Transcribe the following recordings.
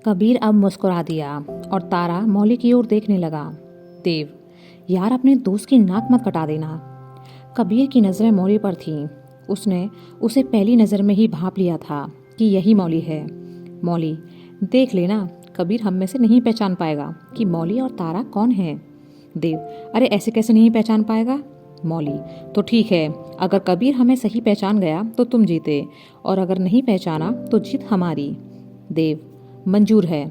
कबीर अब मुस्कुरा दिया और तारा मौली की ओर देखने लगा। देव, यार अपने दोस्त की नाक मत कटा देना। कबीर की नज़रें मौली पर थीं। उसने उसे पहली नज़र में ही भांप लिया था कि यही मौली है। मौली, देख लेना, कबीर हम में से नहीं पहचान पाएगा कि मौली और तारा कौन है। देव, अरे ऐसे कैसे नहीं पहचान पाएगा। मौली, तो ठीक है, अगर कबीर हमें सही पहचान गया तो तुम जीते, और अगर नहीं पहचाना तो जीत हमारी। देव, मंजूर है।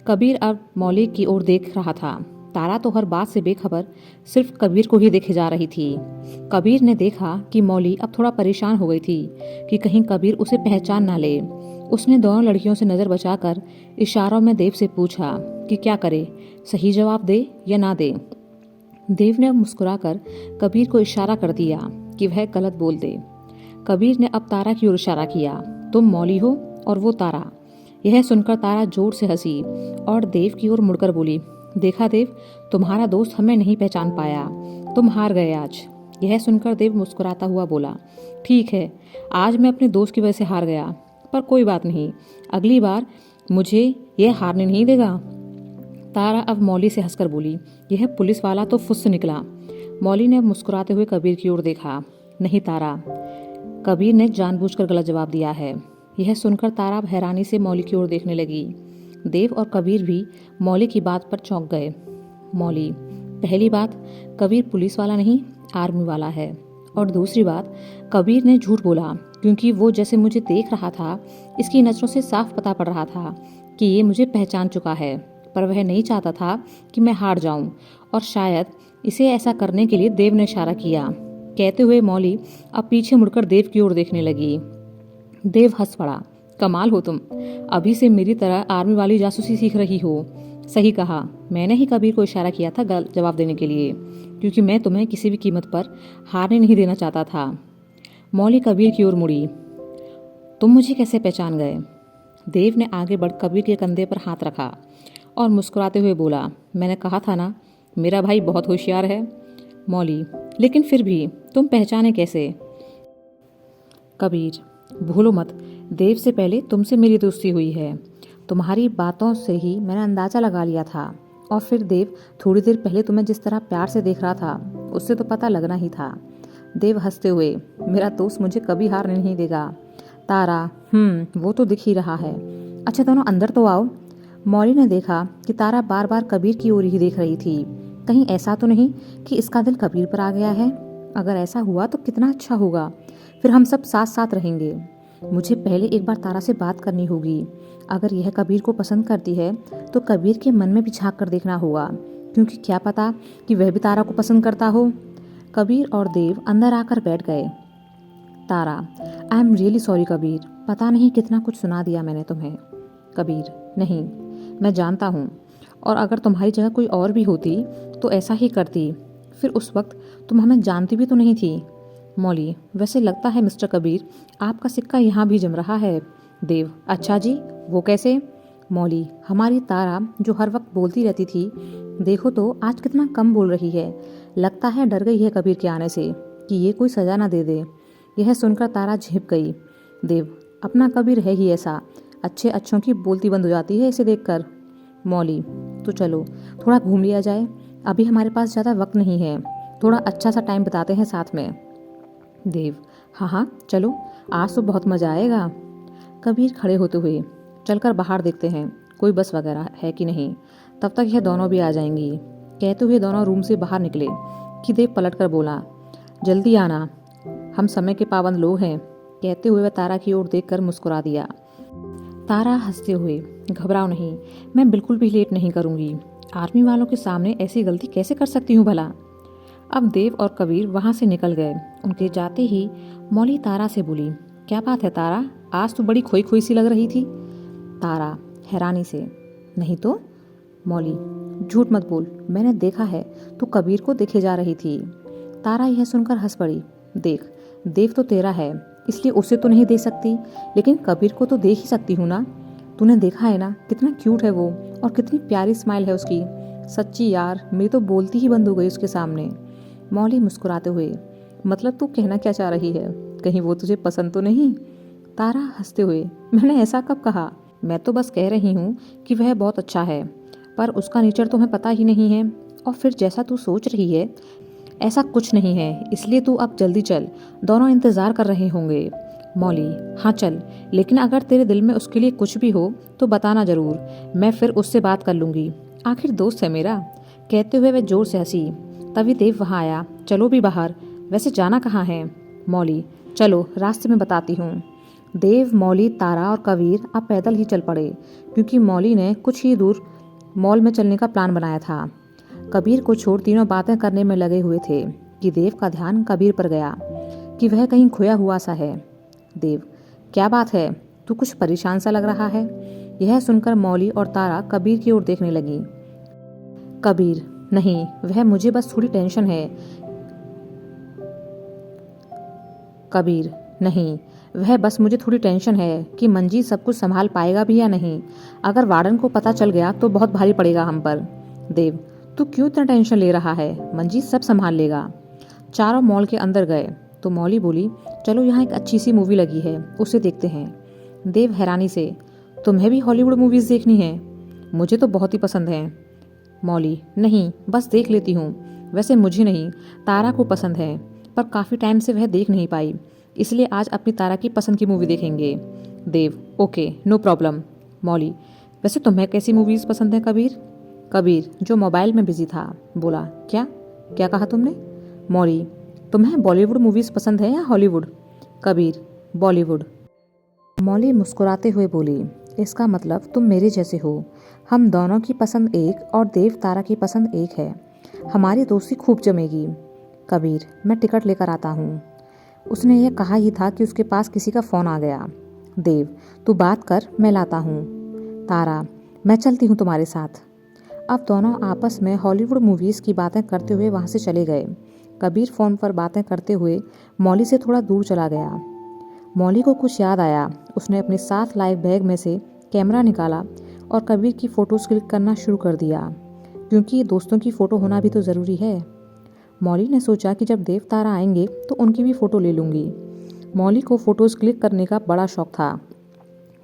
कबीर अब मौली की ओर देख रहा था। तारा तो हर बात से बेखबर सिर्फ कबीर को ही देखे जा रही थी। कबीर ने देखा कि मौली अब थोड़ा परेशान हो गई थी कि कहीं कबीर उसे पहचान ना ले। उसने दोनों लड़कियों से नज़र बचाकर इशारों में देव से पूछा कि क्या करे, सही जवाब दे या ना दे। देव ने अब मुस्कुराकर कबीर को इशारा कर दिया कि वह गलत बोल दे। कबीर ने अब तारा की ओर इशारा किया, तुम मौली हो और वो तारा। यह सुनकर तारा जोर से हंसी और देव की ओर मुड़कर बोली, देखा देव, तुम्हारा दोस्त हमें नहीं पहचान पाया, तुम हार गए आज। यह सुनकर देव मुस्कुराता हुआ बोला, ठीक है, आज मैं अपने दोस्त की वजह से हार गया, पर कोई बात नहीं, अगली बार मुझे यह हारने नहीं देगा। तारा अब मौली से हंसकर बोली, यह पुलिस वाला तो फुस निकला। मौली ने अब मुस्कुराते हुए कबीर की ओर देखा। नहीं तारा, कबीर ने जानबूझकर गलत जवाब दिया है। यह सुनकर तारा अब हैरानी से मौली की ओर देखने लगी। देव और कबीर भी मौली की बात पर चौंक गए। मौली, पहली बात, कबीर पुलिस वाला नहीं, आर्मी वाला है, और दूसरी बात, कबीर ने झूठ बोला क्योंकि वो जैसे मुझे देख रहा था, इसकी नज़रों से साफ पता पड़ रहा था कि ये मुझे पहचान चुका है, पर वह नहीं चाहता था कि मैं हार जाऊं, और शायद इसे ऐसा करने के लिए देव ने इशारा किया। कहते हुए मौली अब पीछे मुड़कर देव की ओर देखने लगी। देव हंस पड़ा, कमाल हो तुम, अभी से मेरी तरह आर्मी वाली जासूसी सीख रही हो। सही कहा, मैंने ही कबीर को इशारा किया था गलत जवाब देने के लिए, क्योंकि मैं तुम्हें किसी भी कीमत पर हारने नहीं देना चाहता था। मौली कबीर की ओर मुड़ी, तुम मुझे कैसे पहचान गए। देव ने आगे बढ़ कबीर के कंधे पर हाथ रखा और मुस्कुराते हुए बोला, मैंने कहा था ना, मेरा भाई बहुत होशियार है। मौली, लेकिन फिर भी तुम पहचाने कैसे। कबीर, भूलो मत, देव से पहले तुमसे मेरी दोस्ती हुई है। तुम्हारी बातों से ही मैंने अंदाज़ा लगा लिया था, और फिर देव थोड़ी देर पहले तुम्हें जिस तरह प्यार से देख रहा था, उससे तो पता लगना ही था। देव हंसते हुए, मेरा दोस्त मुझे कभी हारने नहीं देगा। तारा, वो तो दिख ही रहा है। अच्छा दोनों अंदर तो आओ। मौली ने देखा कि तारा बार बार कबीर की ओर ही देख रही थी। कहीं ऐसा तो नहीं कि इसका दिल कबीर पर आ गया है। अगर ऐसा हुआ तो कितना अच्छा होगा, फिर हम सब साथ साथ रहेंगे। मुझे पहले एक बार तारा से बात करनी होगी। अगर यह कबीर को पसंद करती है तो कबीर के मन में भी झांक कर देखना होगा, क्योंकि क्या पता कि वह भी तारा को पसंद करता हो। कबीर और देव अंदर आकर बैठ गए। Tara, I am really sorry Kabir, पता नहीं कितना कुछ सुना दिया मैंने तुम्हें। कबीर, नहीं, मैं जानता हूँ, और अगर तुम्हारी जगह कोई और भी होती तो ऐसा ही करती। फिर उस वक्त तुम हमें जानती भी तो नहीं थी। मौली, वैसे लगता है मिस्टर कबीर, आपका सिक्का यहाँ भी जम रहा है। देव, अच्छा जी, वो कैसे। मौली, हमारी तारा जो हर वक्त बोलती रहती थी, देखो तो आज कितना कम बोल रही है। लगता है डर गई है कबीर के आने से कि ये कोई सजा ना दे दे। यह सुनकर तारा झिप गई। देव, अपना कबीर है ही ऐसा, अच्छे अच्छों की बोलती बंद हो जाती है इसे देखकर। मौली, तो चलो थोड़ा घूम लिया जाए, अभी हमारे पास ज़्यादा वक्त नहीं है, थोड़ा अच्छा सा टाइम बिताते हैं साथ में। देव, हाँ हाँ चलो, आज तो बहुत मज़ा आएगा। कबीर खड़े होते हुए, चलकर बाहर देखते हैं कोई बस वगैरह है कि नहीं, तब तक यह दोनों भी आ जाएंगी। कहते हुए दोनों रूम से बाहर निकले कि देव पलटकर बोला, जल्दी आना, हम समय के पाबंद लोग हैं। कहते हुए वह तारा की ओर देखकर मुस्कुरा दिया। तारा हंसते हुए, घबराओ नहीं, मैं बिल्कुल भी लेट नहीं करूँगी। आर्मी वालों के सामने ऐसी गलती कैसे कर सकती हूँ भला। अब देव और कबीर वहाँ से निकल गए। उनके जाते ही मौली तारा से बोली, क्या बात है तारा, आज तो बड़ी खोई खोई सी लग रही थी। तारा हैरानी से, नहीं तो। मौली, झूठ मत बोल, मैंने देखा है, तो कबीर को देखे जा रही थी। तारा यह सुनकर हंस पड़ी। देख, देव तो तेरा है, इसलिए उसे तो नहीं दे सकती, लेकिन कबीर को तो देख ही सकती हूँ ना। तूने देखा है ना कितना क्यूट है वो, और कितनी प्यारी स्माइल है उसकी। सच्ची यार, मेरी तो बोलती ही बंद हो गई उसके सामने। मौली मुस्कुराते हुए, मतलब तू कहना क्या चाह रही है, कहीं वो तुझे पसंद तो नहीं। तारा हंसते हुए, मैंने ऐसा कब कहा, मैं तो बस कह रही हूँ कि वह बहुत अच्छा है, पर उसका नेचर तुम्हें पता ही नहीं है। और फिर जैसा तू सोच रही है ऐसा कुछ नहीं है, इसलिए तू अब जल्दी चल, दोनों इंतज़ार कर रहे होंगे। मौली, हाँ चल, लेकिन अगर तेरे दिल में उसके लिए कुछ भी हो तो बताना ज़रूर, मैं फिर उससे बात कर लूँगी, आखिर दोस्त है मेरा। कहते हुए वह जोर से हंसी। तभी देव वहाँ आया। चलो भी बाहर, वैसे जाना कहाँ है? मौली, चलो रास्ते में बताती हूँ। देव, मौली, तारा और कबीर अब पैदल ही चल पड़े, क्योंकि मौली ने कुछ ही दूर मॉल में चलने का प्लान बनाया था। कबीर को छोड़ तीनों बातें करने में लगे हुए थे कि देव का ध्यान कबीर पर गया कि वह कहीं खोया हुआ सा है। देव, क्या बात है, तू कुछ परेशान सा लग रहा है। यह सुनकर मौली और तारा कबीर की ओर देखने लगी। कबीर, नहीं, वह मुझे बस थोड़ी टेंशन है। कबीर, नहीं, वह बस मुझे थोड़ी टेंशन है कि मंजीत सब कुछ संभाल पाएगा भी या नहीं। अगर वार्डन को पता चल गया तो बहुत भारी पड़ेगा हम पर। देव, तू क्यों इतना टेंशन ले रहा है, मंजीत सब संभाल लेगा। चारों मॉल के अंदर गए तो मौली बोली, चलो यहाँ एक अच्छी सी मूवी लगी है, उसे देखते हैं। देव हैरानी से, तुम्हें भी हॉलीवुड मूवीज़ देखनी है? मुझे तो बहुत ही पसंद है। मौली, नहीं, बस देख लेती हूँ। वैसे मुझे नहीं, तारा को पसंद है, पर काफ़ी टाइम से वह देख नहीं पाई, इसलिए आज अपनी तारा की पसंद की मूवी देखेंगे। देव, ओके, नो प्रॉब्लम। मौली, वैसे तुम्हें कैसी मूवीज़ पसंद है कबीर? कबीर, जो मोबाइल में बिजी था, बोला, क्या क्या कहा तुमने? मौली, तुम्हें बॉलीवुड मूवीज़ पसंद है या हॉलीवुड? कबीर, बॉलीवुड। मौली मुस्कुराते हुए बोली, इसका मतलब तुम मेरे जैसे हो। हम दोनों की पसंद एक और देव तारा की पसंद एक है। हमारी दोस्ती खूब जमेगी। कबीर, मैं टिकट लेकर आता हूँ। उसने यह कहा ही था कि उसके पास किसी का फ़ोन आ गया। देव, तू बात कर, मैं लाता हूँ। तारा, मैं चलती हूँ तुम्हारे साथ। अब दोनों आपस में हॉलीवुड मूवीज़ की बातें करते हुए वहाँ से चले गए। कबीर फ़ोन पर बातें करते हुए मौली से थोड़ा दूर चला गया। मौली को कुछ याद आया। उसने अपने साथ लाए बैग में से कैमरा निकाला और कबीर की फ़ोटोज़ क्लिक करना शुरू कर दिया, क्योंकि दोस्तों की फ़ोटो होना भी तो ज़रूरी है। मौली ने सोचा कि जब देव तारा आएंगे तो उनकी भी फ़ोटो ले लूँगी। मौली को फ़ोटोज़ क्लिक करने का बड़ा शौक था।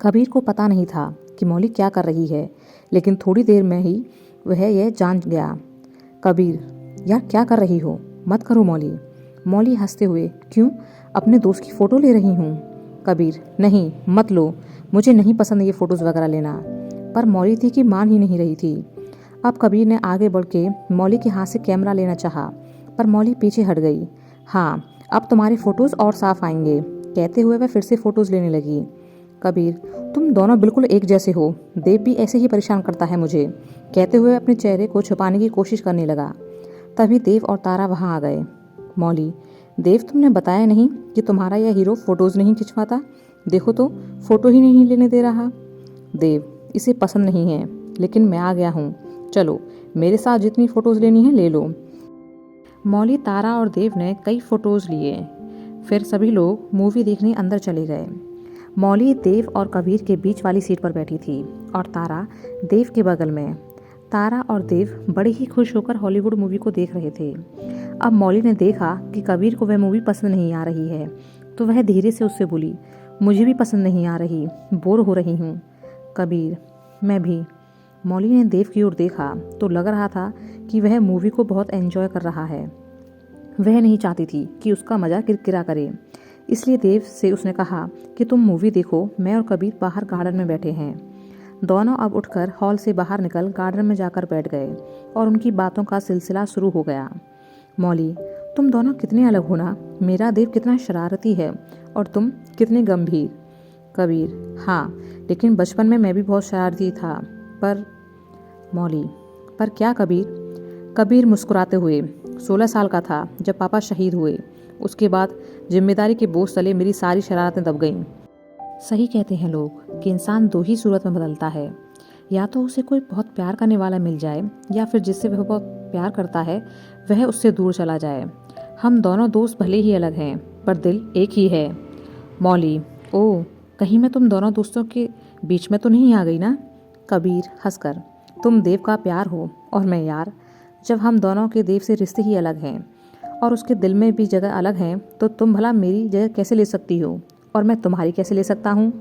कबीर को पता नहीं था कि मौली क्या कर रही है, लेकिन थोड़ी देर में ही वह यह जान गया। कबीर, यार क्या कर रही हो, मत करो मौली। मौली हंसते हुए, क्यों, अपने दोस्त की फ़ोटो ले रही हूँ। कबीर, नहीं, मत लो, मुझे नहीं पसंद ये फ़ोटोज़ वगैरह लेना। पर मौली थी कि मान ही नहीं रही थी। अब कबीर ने आगे बढ़ के मौली के हाथ से कैमरा लेना चाहा, पर मौली पीछे हट गई। हाँ, अब तुम्हारे फ़ोटोज़ और साफ आएंगे, कहते हुए वह फिर से फ़ोटोज़ लेने लगी। कबीर, तुम दोनों बिल्कुल एक जैसे हो, देव भी ऐसे ही परेशान करता है मुझे, कहते हुए अपने चेहरे को छुपाने की कोशिश करने लगा। तभी देव और तारा वहाँ आ गए। मौली, देव, तुमने बताया नहीं कि तुम्हारा यह हीरो फ़ोटोज़ नहीं खिंचवाता, देखो तो फ़ोटो ही नहीं लेने दे रहा। देव, इसे पसंद नहीं है, लेकिन मैं आ गया हूँ, चलो मेरे साथ जितनी फ़ोटोज़ लेनी है ले लो। मौली, तारा और देव ने कई फ़ोटोज़ लिए। फिर सभी लोग मूवी देखने अंदर चले गए। मौली देव और कबीर के बीच वाली सीट पर बैठी थी और तारा देव के बगल में। तारा और देव बड़े ही खुश होकर हॉलीवुड मूवी को देख रहे थे। अब मौली ने देखा कि कबीर को वह मूवी पसंद नहीं आ रही है, तो वह धीरे से उससे बोली, मुझे भी पसंद नहीं आ रही, बोर हो रही हूँ। कबीर, मैं भी। मौली ने देव की ओर देखा तो लग रहा था कि वह मूवी को बहुत एंजॉय कर रहा है। वह नहीं चाहती थी कि उसका मज़ा किरकिरा करे, इसलिए देव से उसने कहा कि तुम मूवी देखो, मैं और कबीर बाहर गार्डन में बैठे हैं। दोनों अब उठकर हॉल से बाहर निकल गार्डन में जाकर बैठ गए और उनकी बातों का सिलसिला शुरू हो गया। मौली, तुम दोनों कितने अलग हो ना, मेरा देव कितना शरारती है और तुम कितने गंभीर। कबीर, हाँ, लेकिन बचपन में मैं भी बहुत शरारती था, पर। मौली, पर क्या कबीर? कबीर मुस्कुराते हुए, 16 साल का था जब पापा शहीद हुए, उसके बाद जिम्मेदारी के बोझ तले मेरी सारी शरारतें दब गईं। सही कहते हैं लोग कि इंसान दो ही सूरत में बदलता है, या तो उसे कोई बहुत प्यार करने वाला मिल जाए, या फिर जिससे वह बहुत प्यार करता है वह उससे दूर चला जाए। हम दोनों दोस्त भले ही अलग हैं, पर दिल एक ही है। मौली, ओह, कहीं मैं तुम दोनों दोस्तों के बीच में तो नहीं आ गई ना? कबीर हंसकर, तुम देव का प्यार हो और मैं यार। जब हम दोनों के देव से रिश्ते ही अलग हैं और उसके दिल में भी जगह अलग है, तो तुम भला मेरी जगह कैसे ले सकती हो और मैं तुम्हारी कैसे ले सकता हूँ?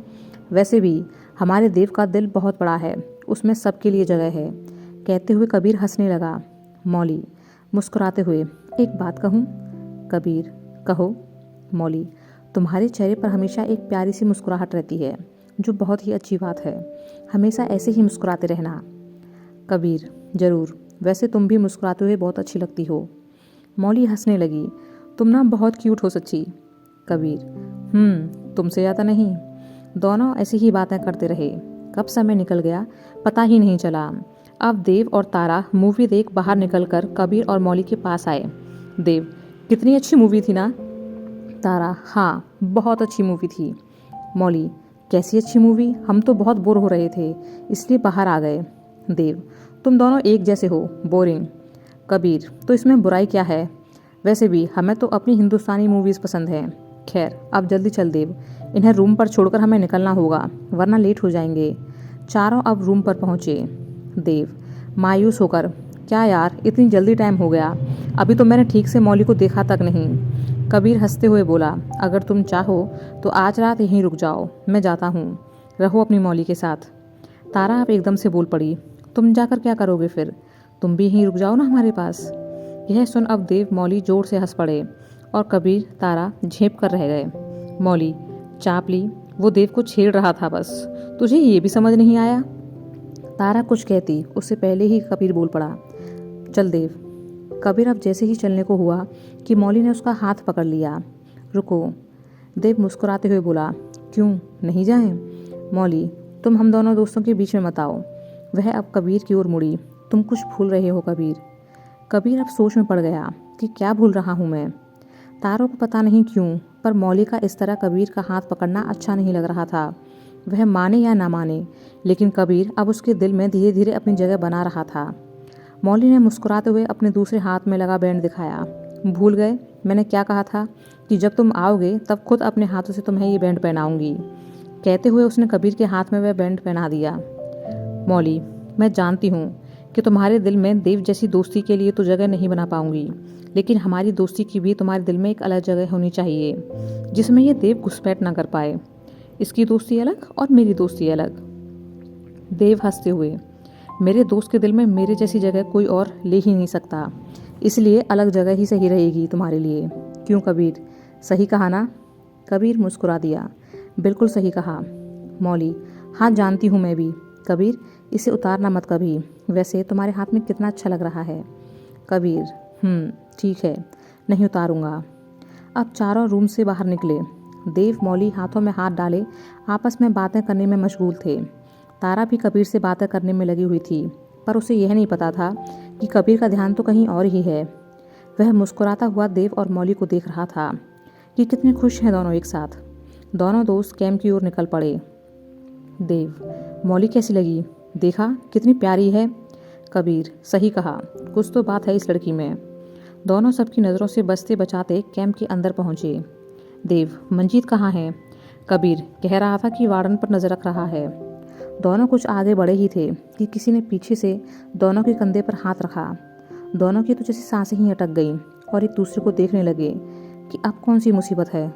वैसे भी हमारे देव का दिल बहुत बड़ा है, उसमें सबके लिए जगह है। कहते हुए कबीर हंसने लगा। मौली मुस्कुराते हुए, एक बात कहूँ? कबीर, कहो। मौली, तुम्हारे चेहरे पर हमेशा एक प्यारी सी मुस्कुराहट रहती है, जो बहुत ही अच्छी बात है। हमेशा ऐसे ही मुस्कुराते रहना। कबीर, जरूर, वैसे तुम भी मुस्कुराते हुए बहुत अच्छी लगती हो। मौली हंसने लगी। तुम ना बहुत क्यूट हो सच्ची। कबीर, तुमसे ज़्यादा नहीं। दोनों ऐसी ही बातें करते रहे। कब समय निकल गया पता ही नहीं चला। अब देव और तारा मूवी देख बाहर निकलकर कबीर और मौली के पास आए। देव, कितनी अच्छी मूवी थी ना? तारा, हाँ, बहुत अच्छी मूवी थी। मौली, कैसी अच्छी मूवी? हम तो बहुत बोर हो रहे थे, इसलिए बाहर आ गए। देव, तुम दोनों एक जैसे हो, बोरिंग। कबीर, तो इसमें बुराई क्या है? वैसे भी हमें तो अपनी हिंदुस्तानी मूवीज़ पसंद हैं। खैर, अब जल्दी चल देव, इन्हें रूम पर छोड़कर हमें निकलना होगा, वरना लेट हो जाएंगे। चारों अब रूम पर पहुंचे। देव, मायूस होकर, क्या यार, इतनी जल्दी टाइम हो गया, अभी तो मैंने ठीक से मौली को देखा तक नहीं। कबीर हंसते हुए बोला, अगर तुम चाहो तो आज रात यहीं रुक जाओ, मैं जाता हूँ, रहो अपनी मौली के साथ। तारा अब एकदम से बोल पड़ी, तुम जाकर क्या करोगे फिर? तुम भी यहीं रुक जाओ ना हमारे पास। यह सुन अब देव मौली जोर से हंस पड़े और कबीर तारा झेप कर रह गए। मौली, चाप ली, वो देव को छेड़ रहा था बस, तुझे ये भी समझ नहीं आया? तारा कुछ कहती उससे पहले ही कबीर बोल पड़ा, चल देव। कबीर अब जैसे ही चलने को हुआ कि मौली ने उसका हाथ पकड़ लिया। रुको। देव मुस्कुराते हुए बोला, क्यों, नहीं जाएं? मौली, तुम हम दोनों दोस्तों के बीच में मत आओ। वह अब कबीर की ओर मुड़ी। तुम कुछ भूल रहे हो कबीर। कबीर अब सोच में पड़ गया कि क्या भूल रहा हूँ मैं। तारों को पता नहीं क्यों, पर मौली का इस तरह कबीर का हाथ पकड़ना अच्छा नहीं लग रहा था। वह माने या ना माने, लेकिन कबीर अब उसके दिल में धीरे धीरे अपनी जगह बना रहा था। मौली ने मुस्कुराते हुए अपने दूसरे हाथ में लगा बैंड दिखाया। भूल गए मैंने क्या कहा था कि जब तुम आओगे तब खुद अपने हाथों से तुम्हें ये बैंड पहनाऊंगी। कहते हुए उसने कबीर के हाथ में वह बैंड पहना दिया। मौली, मैं जानती हूँ कि तुम्हारे दिल में देव जैसी दोस्ती के लिए तो जगह नहीं बना पाऊंगी, लेकिन हमारी दोस्ती की भी तुम्हारे दिल में एक अलग जगह होनी चाहिए, जिसमें ये देव घुसपैठ ना कर पाए। इसकी दोस्ती अलग और मेरी दोस्ती अलग। देव हंसते हुए, मेरे दोस्त के दिल में मेरे जैसी जगह कोई और ले ही नहीं सकता, इसलिए अलग जगह ही सही रहेगी तुम्हारे लिए। क्यों कबीर, सही कहा ना? कबीर मुस्कुरा दिया, बिल्कुल सही कहा। मौली, हाँ जानती हूँ मैं भी। कबीर, इसे उतारना मत कभी, वैसे तुम्हारे हाथ में कितना अच्छा लग रहा है। कबीर, ठीक है, नहीं उतारूंगा। अब चारों रूम से बाहर निकले। देव मौली हाथों में हाथ डाले आपस में बातें करने में मशगूल थे। तारा भी कबीर से बातें करने में लगी हुई थी, पर उसे यह नहीं पता था कि कबीर का ध्यान तो कहीं और ही है। वह मुस्कुराता हुआ देव और मौली को देख रहा था कि कितने खुश हैं दोनों एक साथ। दोनों दोस्त कैंप की ओर निकल पड़े। देव, मौली कैसी लगी? देखा कितनी प्यारी है। कबीर, सही कहा, कुछ तो बात है इस लड़की में। दोनों सबकी नज़रों से बचते बचाते कैंप के अंदर पहुंचे। देव, मंजीत कहाँ है? कबीर कह रहा था कि वार्डन पर नज़र रख रहा है। दोनों कुछ आगे बढ़े ही थे कि किसी ने पीछे से दोनों के कंधे पर हाथ रखा। दोनों की तो जैसी सांसें ही अटक गईं और एक दूसरे को देखने लगे कि अब कौन सी मुसीबत है।